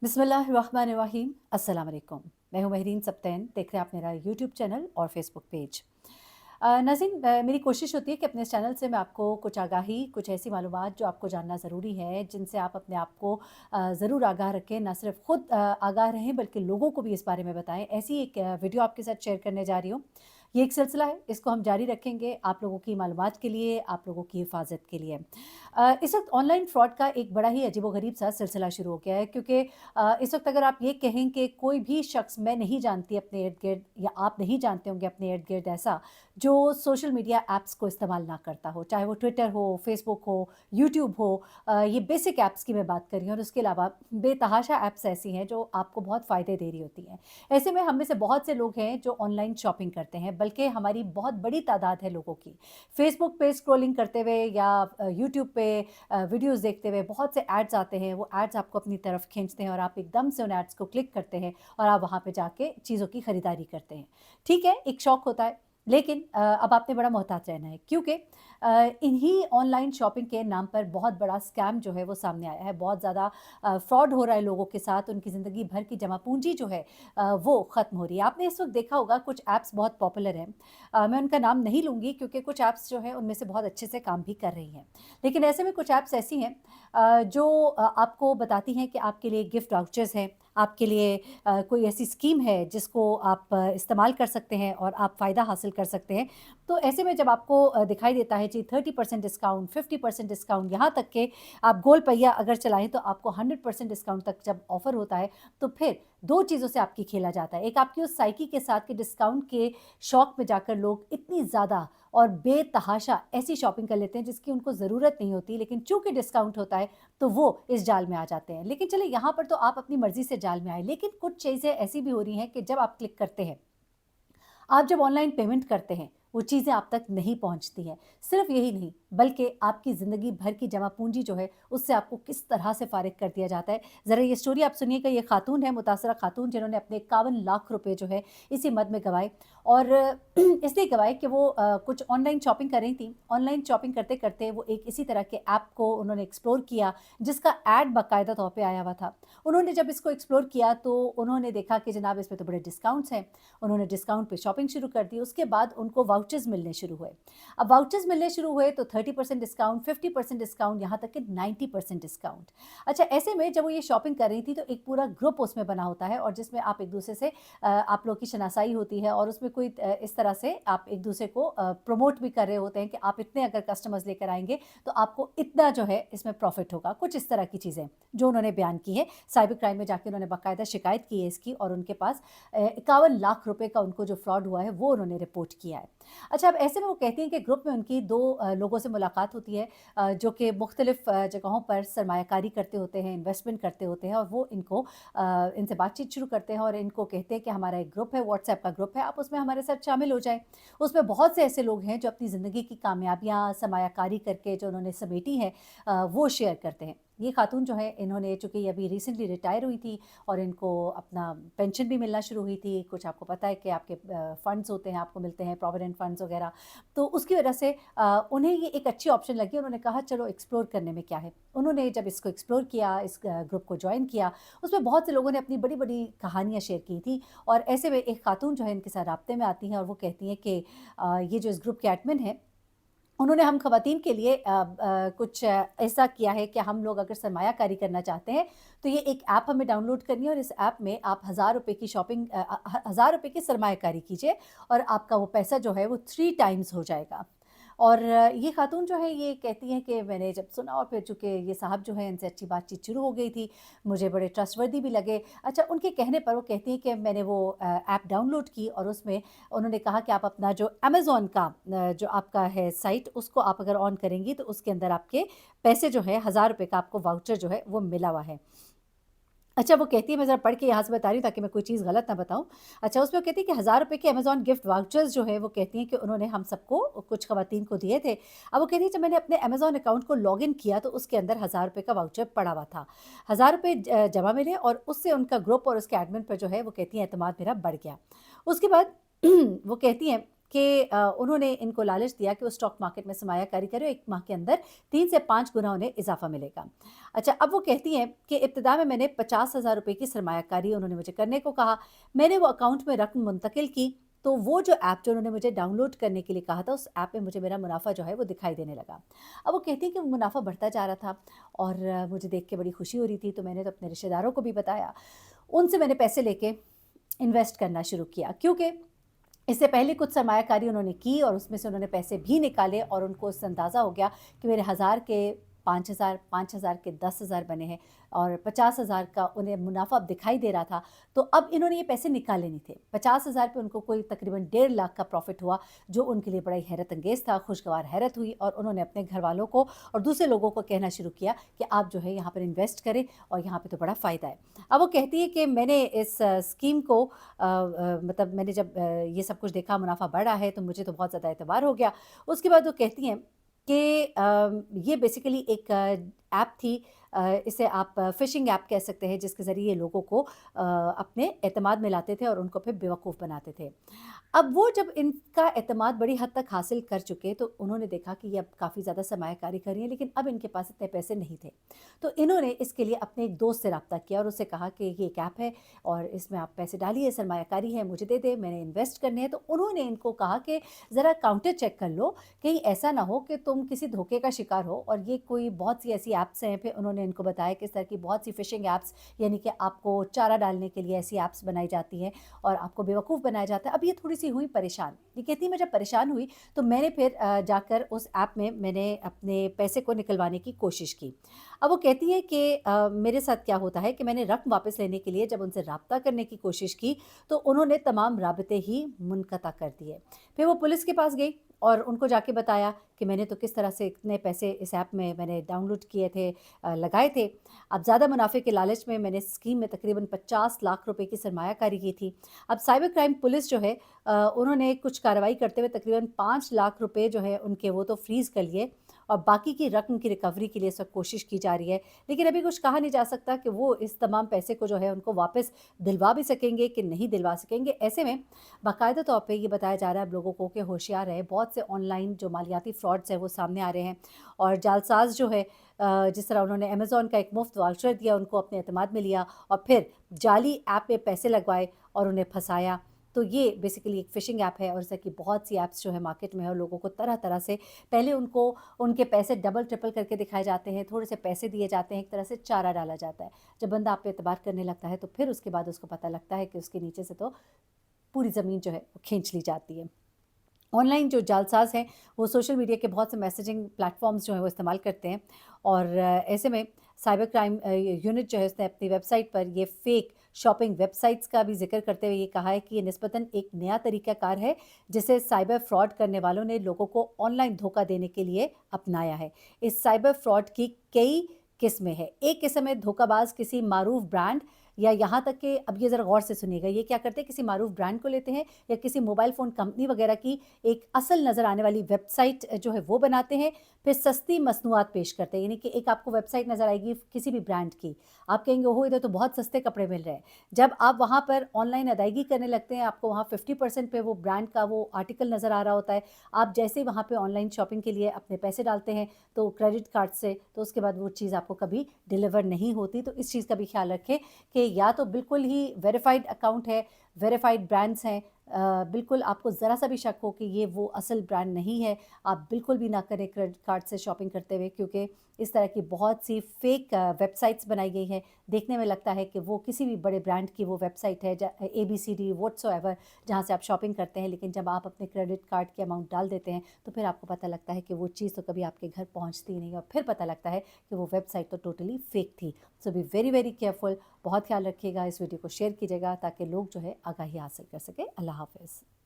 बिस्मिल्लाहिर्रहमानिर्रहीम। अस्सलाम वालेकुम। मैं हूँ महरीन सब्तैन। देख रहे हैं आप मेरा यूट्यूब चैनल और फेसबुक पेज। नाज़रीन, मेरी कोशिश होती है कि अपने इस चैनल से मैं आपको कुछ आगाही, कुछ ऐसी मालूमात जो आपको जानना ज़रूरी है, जिनसे आप अपने आप को ज़रूर आगाह रखें। ना सिर्फ खुद आगाह रहें बल्कि लोगों को भी इस बारे में बताएँ। ऐसी एक वीडियो आपके साथ शेयर करने जा रही हूँ। ये एक सिलसिला है, इसको हम जारी रखेंगे आप लोगों की मालूमात के लिए, आप लोगों की हिफाज़त के लिए। इस वक़्त ऑनलाइन फ्रॉड का एक बड़ा ही अजीबो-गरीब सा सिलसिला शुरू हो गया है, क्योंकि इस वक़्त अगर आप ये कहें कि कोई भी शख़्स मैं नहीं जानती अपने इर्द-गिर्द, या आप नहीं जानते होंगे अपने इर्द-गिर्द ऐसा, जो सोशल मीडिया ऐप्स को इस्तेमाल ना करता हो, चाहे वो ट्विटर हो, फ़ेसबुक हो, यूट्यूब हो। ये बेसिक ऐप्स की मैं बात कर रही हूँ, और उसके अलावा बेतहाशा ऐप्स ऐसी हैं जो आपको बहुत फ़ायदे दे रही होती हैं। ऐसे में हम में से बहुत से लोग हैं जो ऑनलाइन शॉपिंग करते हैं, बल्कि हमारी बहुत बड़ी तादाद है लोगों की। फ़ेसबुक पे स्क्रॉलिंग करते हुए या यूट्यूब पे वीडियोज़ देखते हुए बहुत से एड्स आते हैं, वो एड्स आपको अपनी तरफ खींचते हैं और आप एकदम से उन एड्स को क्लिक करते हैं और आप वहाँ पे जाके चीज़ों की खरीदारी करते हैं। ठीक है, एक शौक होता है, लेकिन अब आपने बड़ा मोहतात रहना है, क्योंकि इन्हीं ऑनलाइन शॉपिंग के नाम पर बहुत बड़ा स्कैम जो है वो सामने आया है। बहुत ज़्यादा फ्रॉड हो रहा है लोगों के साथ, उनकी ज़िंदगी भर की जमा पूँजी जो है वो ख़त्म हो रही है। आपने इस वक़्त देखा होगा कुछ ऐप्स बहुत पॉपुलर हैं। मैं उनका नाम नहीं लूँगी, क्योंकि कुछ ऐप्स जो हैं उनमें से बहुत अच्छे से काम भी कर रही हैं। लेकिन ऐसे में कुछ ऐप्स ऐसी हैं जो आपको बताती हैं कि आपके लिए गिफ्ट वाउचर्स हैं, आपके लिए कोई ऐसी स्कीम है जिसको आप इस्तेमाल कर सकते हैं और आप फ़ायदा हासिल कर सकते हैं। तो ऐसे में जब आपको दिखाई देता है जी 30% डिस्काउंट, 50% डिस्काउंट, यहाँ तक कि आप गोल पहिया अगर चलाएँ तो आपको 100% डिस्काउंट तक जब ऑफ़र होता है, तो फिर 2 चीज़ों से आपकी खेला जाता है। एक आपकी उस साइकी के साथ कि डिस्काउंट के शौक में जाकर लोग इतनी ज़्यादा और बेतहाशा ऐसी शॉपिंग कर लेते हैं जिसकी उनको ज़रूरत नहीं होती, लेकिन चूँकि डिस्काउंट होता है तो वो इस जाल में आ जाते हैं। लेकिन चलिए, यहाँ पर तो आप अपनी मर्ज़ी से जाल में आए, लेकिन कुछ चीज़ें ऐसी भी हो रही हैं कि जब आप क्लिक करते हैं, आप जब ऑनलाइन पेमेंट करते हैं, वो चीज़ें आप तक नहीं पहुँचती हैं। सिर्फ़ यही नहीं, बल्कि आपकी ज़िंदगी भर की जमा पूँजी जो है, उससे आपको किस तरह से फ़ारिग कर दिया जाता है। ज़रा ये स्टोरी आप सुनिएगा। ये खातून है, मुतासरा खातून, जिन्होंने अपने 51 लाख रुपए जो है इसी मद में गँवाए, और इसलिए गँवाए कि वो कुछ ऑनलाइन शॉपिंग कर रही थीं। ऑनलाइन शॉपिंग करते-करते वो एक इसी तरह के ऐप को उन्होंने एक्सप्लोर किया, जिसका ऐड बाकायदा तौर पे आया हुआ था। उन्होंने जब इसको एक्सप्लोर किया तो उन्होंने देखा कि जनाब इसमें तो बड़े डिस्काउंट्स हैं। उन्होंने डिस्काउंट पे शॉपिंग शुरू कर दी। उसके बाद उनको वाउचर्स मिलने शुरू हुए। अब वाउचर्स मिलने शुरू हुए तो 30% डिस्काउंट, 50% डिस्काउंट, यहाँ तक कि 90% डिस्काउंट। अच्छा, ऐसे में जब वो ये शॉपिंग कर रही थी तो एक पूरा ग्रुप उसमें बना होता है, और जिसमें आप एक-दूसरे से आप लोग की शनासाई होती है, और उसमें कोई इस तरह से आप एक-दूसरे को प्रमोट भी कर रहे होते हैं कि आप इतने अगर कस्टमर्स लेकर आएँगे तो आपको इतना जो है इसमें प्रॉफ़िट होगा। कुछ इस तरह की चीज़ें जो उन्होंने बयान की है। साइबर क्राइम में जाके उन्होंने बाकायदा शिकायत की है इसकी, और उनके पास 51 लाख रुपए का उनको जो फ्रॉड हुआ है वो उन्होंने रिपोर्ट किया है। अच्छा, अब ऐसे में वो कहती हैं कि ग्रुप में उनकी 2 लोगों से मुलाकात होती है, जो कि मुख्तलिफ जगहों पर सरमायाकारी करते होते हैं, इन्वेस्टमेंट करते होते हैं, और वो इनको इनसे बातचीत शुरू करते हैं और इनको कहते हैं कि हमारा एक ग्रुप है, व्हाट्सएप का ग्रुप है, आप उसमें हमारे साथ शामिल हो जाएँ। उसमें बहुत से ऐसे लोग हैं जो अपनी ज़िंदगी की कामयाबियाँ सरमायाकारी करके जो उन्होंने समेटी है, वो शेयर करते हैं। ये खातून जो है, इन्होंने, चूँकि ये अभी रिसेंटली रिटायर हुई थी और इनको अपना पेंशन भी मिलना शुरू हुई थी। कुछ आपको पता है कि आपके फंड्स होते हैं, आपको मिलते हैं प्रोविडेंट फंड्स वगैरह। तो उसकी वजह से उन्हें ये एक अच्छी ऑप्शन लगी। उन्होंने कहा चलो एक्सप्लोर करने में क्या है। उन्होंने जब इसको एक्सप्लोर किया, इस ग्रुप को जॉइन किया, उसमें बहुत से लोगों ने अपनी बड़ी-बड़ी कहानियाँ शेयर की थी, और ऐसे में एक खातून जो है इनके साथ राब्ते में आती हैं और वो कहती हैं कि ये जो इस ग्रुप के एडमिन हैं, उन्होंने हम ख़वातीन के लिए कुछ ऐसा किया है कि हम लोग अगर सरमायाकारी करना चाहते हैं, तो ये एक ऐप हमें डाउनलोड करनी है, और इस ऐप में आप ₹1000 की शॉपिंग, ₹1000 की सरमायाकारी कीजिए, और आपका वो पैसा जो है वो 3 टाइम्स हो जाएगा। और ये खातून जो है ये कहती हैं कि मैंने जब सुना, और फिर चूँकि ये साहब जो हैं इनसे अच्छी बातचीत शुरू हो गई थी, मुझे बड़े ट्रस्टवर्दी भी लगे। अच्छा, उनके कहने पर वो कहती हैं कि मैंने वो ऐप डाउनलोड की, और उसमें उन्होंने कहा कि आप अपना जो अमेज़न का जो आपका है साइट, उसको आप अगर ऑन करेंगी तो उसके अंदर आपके पैसे जो है ₹1000 का आपको वाउचर जो है वो मिला हुआ है। अच्छा, वो कहती है, मैं ज़रा पढ़ के यहाँ से बता रही हूँ ताकि मैं कोई चीज़ गलत ना बताऊँ। अच्छा, उसमें वो कहती है कि ₹1000 के अमेज़न गिफ्ट वाउचर्स जो है वो कहती हैं कि उन्होंने हम सबको, कुछ ख़वातीन को दिए थे। अब वो कहती है जब मैंने अपने अमेज़न अकाउंट को लॉगिन किया तो उसके अंदर ₹1000 का वाउचर पड़ा हुआ था। ₹1000 जमा मिले, और उससे उनका ग्रुप और उसके एडमिन पर जो है वो कहती हैं एतमाद मेरा बढ़ गया। उसके बाद वो कहती हैं کہ उन्होंने इनको लालच दिया कि वो स्टॉक मार्केट में सरमायाकारी करें, 1 माह के अंदर 3 से 5 गुना उन्हें इज़ाफ़ा मिलेगा। अच्छा, अब वो कहती हैं कि इब्तिदा में मैंने 50,000 रुपए की सरमायाकारी उन्होंने मुझे करने को कहा। मैंने वो अकाउंट में रक़्म मुंतकिल की, तो वो जो ऐप जो उन्होंने मुझे डाउनलोड करने के लिए कहा था, उस ऐप में मुझे मेरा मुनाफ़ा जो है वो दिखाई देने लगा। अब वो कहती हैं कि वो मुनाफ़ा बढ़ता जा रहा था और मुझे देख के बड़ी खुशी हो रही थी, तो मैंने तो अपने रिश्तेदारों को भी बताया। उनसे मैंने पैसे लेके इन्वेस्ट करना शुरू किया, क्योंकि इससे पहले कुछ सरमायाकारी उन्होंने की और उसमें से उन्होंने पैसे भी निकाले और उनको उससे अंदाज़ा हो गया कि मेरे 1000 के 5000, 5000 के 10,000 बने हैं और 50,000 का उन्हें मुनाफ़ा अब दिखाई दे रहा था। तो अब इन्होंने ये पैसे निकाले नहीं थे। 50,000 पे उनको कोई तकरीबन 1.5 लाख का प्रॉफ़िट हुआ, जो उनके लिए बड़ा ही हैरत अंगेज़ था, खुशगवार हैरत हुई और उन्होंने अपने घरवालों को और दूसरे लोगों को कहना शुरू किया कि आप जो है यहाँ पर इन्वेस्ट करें और यहाँ पे तो बड़ा फ़ायदा है। अब वो कहती है कि मैंने इस स्कीम को मतलब मैंने जब ये सब कुछ देखा, मुनाफ़ा बढ़ रहा है, तो मुझे तो बहुत ज़्यादा एतबार हो गया। उसके बाद वो कहती हैं कि ये बेसिकली एक ऐप थी, इसे आप फ़िशिंग ऐप कह सकते हैं, जिसके ज़रिए लोगों को अपने एतमाद में लाते थे और उनको फिर बेवकूफ़ बनाते थे। अब वो जब इनका एतमाद बड़ी हद तक हासिल कर चुके, तो उन्होंने देखा कि ये अब काफ़ी ज़्यादा सरमायाकारी कर रही हैं, लेकिन अब इनके पास इतने पैसे नहीं थे। तो इन्होंने इसके लिए अपने एक दोस्त से राब्ता किया और उससे कहा कि ये एक ऐप है और इसमें आप पैसे डालिए, सरमायाकारी है, मुझे दे दें, मैंने इन्वेस्ट करने हैं। तो उन्होंने इनको कहा कि ज़रा काउंटर चेक कर लो, कहीं ऐसा ना हो कि तुम किसी धोखे का शिकार हो। और ये कोई बहुत सी ऐसी ऐप्स हैं, फिर उन्होंने इनको बताया कि इस तरह की बहुत सी फ़िशिंग ऐप्स, यानी कि आपको चारा डालने के लिए ऐसी ऐप्स बनाई जाती हैं और आपको बेवकूफ़ बनाया जाता है। अब ये थोड़ी-सी हुई परेशान। ये कहती है मैं जब परेशान हुई, तो मैंने फिर जाकर उस ऐप में मैंने अपने पैसे को निकलवाने की कोशिश की। अब वो कहती है कि मेरे साथ क्या होता है कि मैंने रक़्म वापस लेने के लिए जब उनसे राब्ता करने की कोशिश की, तो उन्होंने तमाम राब्ते ही मुनक़ता कर दिए। फिर वो पुलिस के पास गई और उनको जाके बताया कि मैंने तो किस तरह से इतने पैसे इस ऐप में मैंने डाउनलोड किए थे, लगाए थे। अब ज़्यादा मुनाफ़े के लालच में मैंने स्कीम में तकरीबन 50 लाख रुपए की सरमायाकारी की थी। अब साइबर क्राइम पुलिस जो है उन्होंने कुछ कार्रवाई करते हुए तकरीबन 5 लाख रुपए जो है उनके वो तो फ्रीज़ कर लिए और बाकी की रकम की रिकवरी के लिए इस वक़्त कोशिश की जा रही है। लेकिन अभी कुछ कहा नहीं जा सकता कि वो इस तमाम पैसे को जो है उनको वापस दिलवा भी सकेंगे कि नहीं दिलवा सकेंगे। ऐसे में बाकायदा तौर पे ये बताया जा रहा है अब लोगों को कि होशियार रहें। बहुत से ऑनलाइन जो मालियाती फ्रॉड्स हैं वो सामने आ रहे हैं और जालसाज़ जो है जिस तरह उन्होंने अमेज़न का एक मुफ़्त वाउचर दिया, उनको अपने एतमाद में लिया और फिर जाली ऐप में पैसे लगवाए और उन्हें फँसाया। तो ये बेसिकली एक फ़िशिंग ऐप है और इस तरह की बहुत सी ऐप्स जो है मार्केट में है और लोगों को तरह-तरह से पहले उनको उनके पैसे डबल ट्रिपल करके दिखाए जाते हैं, थोड़े से पैसे दिए जाते हैं, एक तरह से चारा डाला जाता है। जब बंदा आप पे एतबार करने लगता है, तो फिर उसके बाद उसको पता लगता है कि उसके नीचे से तो पूरी ज़मीन जो है वो खींच ली जाती है। ऑनलाइन जो जालसाज़ हैं, वो सोशल मीडिया के बहुत से मैसेजिंग प्लेटफ़ॉर्म्स जो हैं वो इस्तेमाल करते हैं और ऐसे में साइबर क्राइम यूनिट जो है उसने अपनी वेबसाइट पर ये फ़ेक शॉपिंग वेबसाइट्स का भी ज़िक्र करते हुए ये कहा है कि ये निस्बतन एक नया तरीक़ाकार है, जिसे साइबर फ्रॉड करने वालों ने लोगों को ऑनलाइन धोखा देने के लिए अपनाया है। इस साइबर फ्रॉड की कई किस्में हैं। एक किस्म है धोखाबाज़ किसी मारूफ़ ब्रांड या यहाँ तक कि अब ये ज़रा गौर से सुनिएगा, ये क्या करते हैं किसी मारूफ़ ब्रांड को लेते हैं या किसी मोबाइल फ़ोन कंपनी वगैरह की एक असल नज़र आने वाली वेबसाइट जो है वो बनाते हैं, फिर सस्ती मसनूआत पेश करते हैं। यानी कि एक आपको वेबसाइट नज़र आएगी किसी भी ब्रांड की, आप कहेंगे ओहो! इधर तो बहुत सस्ते कपड़े मिल रहे हैं। जब आप वहाँ पर ऑनलाइन अदायगी करने लगते हैं, आपको वहाँ 50% पे वो ब्रांड का वो आर्टिकल नज़र आ रहा होता है। आप जैसे ही वहाँ पे ऑनलाइन शॉपिंग के लिए अपने पैसे डालते हैं, तो क्रेडिट कार्ड से, तो उसके बाद वो चीज़ आपको कभी डिलीवर नहीं होती। तो इस चीज़ का भी ख़्याल रखें कि या तो बिल्कुल ही वेरिफाइड अकाउंट है, वेरिफाइड ब्रांड्स हैं, बिल्कुल आपको ज़रा सा भी शक हो कि ये वो असल ब्रांड नहीं है, आप बिल्कुल भी ना करें क्रेडिट कार्ड से शॉपिंग करते हुए, क्योंकि इस तरह की बहुत सी फ़ेक वेबसाइट्स बनाई गई हैं। देखने में लगता है कि वो किसी भी बड़े ब्रांड की वो वेबसाइट है, ABCD व्हाट्सोएवर, जहाँ से आप शॉपिंग करते हैं, लेकिन जब आप अपने क्रेडिट कार्ड की अमाउंट डाल देते हैं, तो फिर आपको पता लगता है कि वो चीज़ तो कभी आपके घर पहुँचती ही नहीं और फिर पता लगता है कि वो वेबसाइट तो टोटली फ़ेक थी। सो बी वेरी, वेरी केयरफुल। बहुत ख़्याल रखिएगा, इस वीडियो को शेयर कीजिएगा ताकि लोग जो है आगाही हासिल कर सकें। अल्लाह हाफ़िज़।